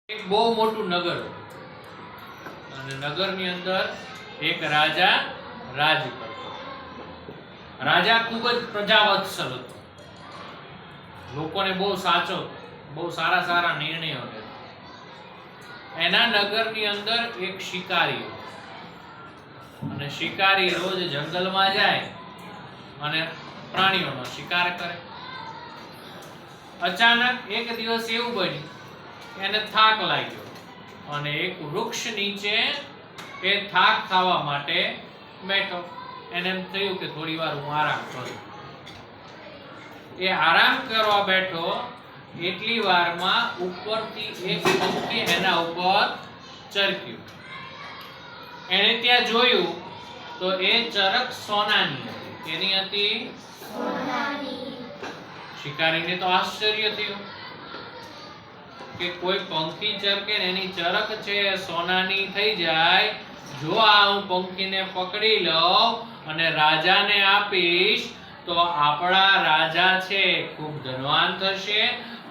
એક બહુ મોટું નગર હતું અને નગરની અંદર એક રાજા રાજ કરતો. રાજા ખૂબ જ પ્રજાવત્સલ હતો, લોકોને બહુ સાચો, બહુ સારા સારા નિર્ણયો લેતો. એના નગરની અંદર એક શિકારી હતો અને શિકારી રોજ જંગલમાં જાય અને પ્રાણીઓનો શિકાર કરે. અચાનક એક દિવસ એવું બન્યું, એને થાક લાગ્યો અને એક વૃક્ષ નીચે એ થાક ખાવા માટે બેઠો. એને એમ થયું કે થોડી વાર હું આરામ કરું. એ આરામ કરવા બેઠો એટલી વારમાં ઉપરથી એક પંખી એના ઉપર ચરક્યું. એને ત્યાં જોયું તો એ ચરક સોનાની હતી. એની હતી સોનાની. શિકારીને તો આશ્ચર્ય થયું કે કોઈ પંખી ચરકે ને એની ચરક છે સોનાની થઈ જાય. જો આ હું પંખીને પકડી લઉં અને રાજાને આપીશ તો આપણા રાજા છે ખૂબ ધનવાન થશે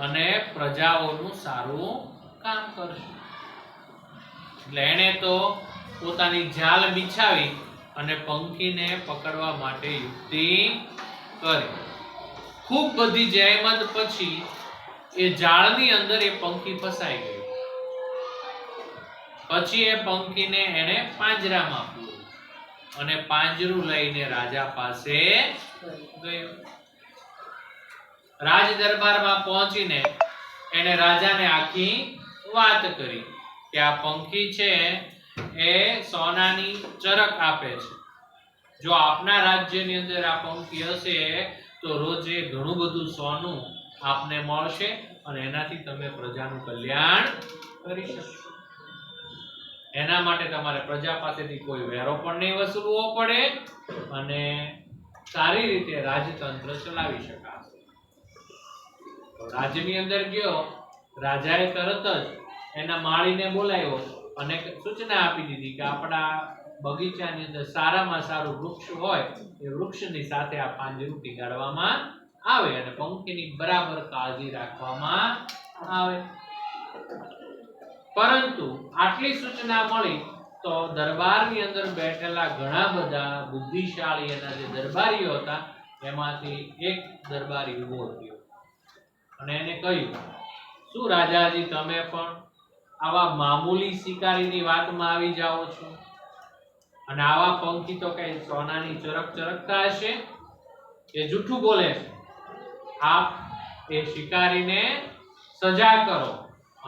અને પ્રજાઓનું સારું કામ કરશે. એટલે એને તો પોતાની જાળ બિછાવી અને પંખીને પકડવા માટે યુક્તિ કરી. ખૂબ બધી જહેમત પછી એ જાળની અંદર એ પંખી ફસાઈ ગયું. પછી એ પંખીને એને પાંજરામાં પૂર્યું અને પાંજરું લઈને રાજા પાસે ગયો. રાજ દરબારમાં પહોંચીને એને રાજાને આખી વાત કરી કે આ પંખી છે એ સોનાની ચરક આપે છે. જો આપના રાજ્યની અંદર આ પંખી હશે તો રોજે ઘણું બધું સોનું આપને મળશે અને એનાથી તમે પ્રજાનું કલ્યાણ કરી શકશો. એના માટે તમારે પ્રજા પાસેથી કોઈ વેરો પણ નહીં વસૂલવો પડે અને સારી રીતે રાજતંત્ર ચલાવી શકાશે. રાજ્યની અંદર ગયો, રાજાએ તરત જ એના માળીને બોલાવ્યો અને સૂચના આપી દીધી કે આપણા બગીચાની અંદર સારામાં સારું વૃક્ષ હોય એ વૃક્ષની સાથે આ પાંજરું ટીગાડવામાં આવે અને પંખીની બરાબર કાળજી રાખવામાં આવે. પરંતુ આટલી સૂચના મળી તો દરબારની અંદર બેઠેલા ઘણા બધા બુદ્ધિશાળી એના જે દરબારીઓ હતા એમાંથી એક દરબારી ઊભો થયો અને એને કહ્યું, શું રાજાજી તમે પણ આવા મામૂલી શિકારીની વાતમાં આવી જાઓ છો અને આવા પંખી તો કઈ સોનાની ચરક ચરકતા હશે? એ જૂઠું બોલે છે. આપ એ શિકારીને સજા કરો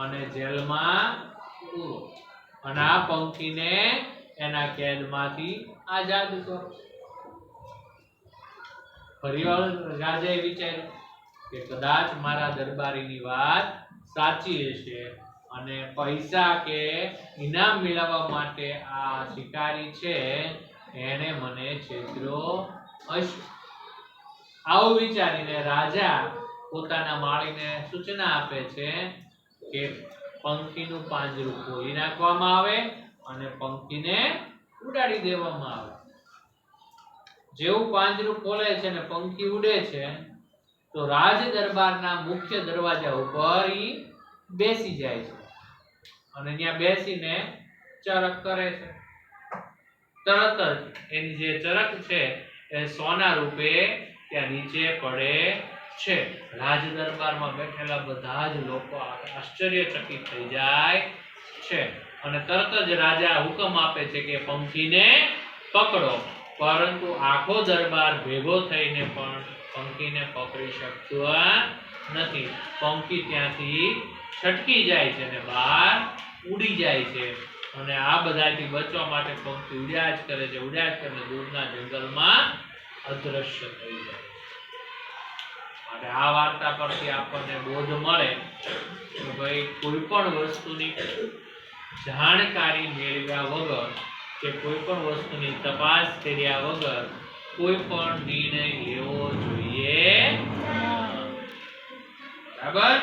અને જેલમાં પૂરો અને આ પંખીને એના કેદમાંથી આઝાદ કરો. ફરીવાર રાજાએ વિચાર્યું કે કદાચ મારા દરબારીની વાત સાચી હશે અને પૈસા કે ઇનામ મેળવવા માટે આ શિકારી છે એને મને છેતર્યો હશે. આવું વિચારીને રાજા પોતાના માળીને સૂચના આપે છે કે પંખીનું પાંજરું ખોલી નાખવામાં આવે અને પંખીને ઉડાડી દેવામાં આવે. જેવું પાંજરું ખોલે છે ને પંખી ઉડે છે તો રાજ દરબારના મુખ્ય દરવાજા ઉપર ઈ બેસી જાય છે અને ત્યાં બેસીને ચરક કરે છે. તરત જ એની જે ચરક છે એ સોના રૂપે ત્યાં નીચે પડે છે. રાજ દરબારમાં બેઠેલા બધા જ લોકો આશ્ચર્યચકિત થઈ જાય છે અને તરત જ રાજા હુકમ આપે છે કે પંખીને પકડો. પરંતુ આખો દરબાર ભેગો થઈને પણ પંખીને પકડી શકતો નથી. પંખી ત્યાંથી છટકી જાય છે અને બહાર ઉડી જાય છે અને આ બધાથી બચવા માટે પંખી ઉડ્યા જ કરે છે, ઉડ્યા જ કરે, દૂરના જંગલમાં અદ્રશ્ય થઈ જાય. અને આ વાર્તા પરથી આપણને બોધ મળે કે ભાઈ કોઈ પણ વસ્તુની જાણકારી મેળવ્યા વગર કે કોઈ પણ વસ્તુની તપાસ કર્યા વગર કોઈ પણ નિર્ણય લેવો જોઈએ. બરાબર?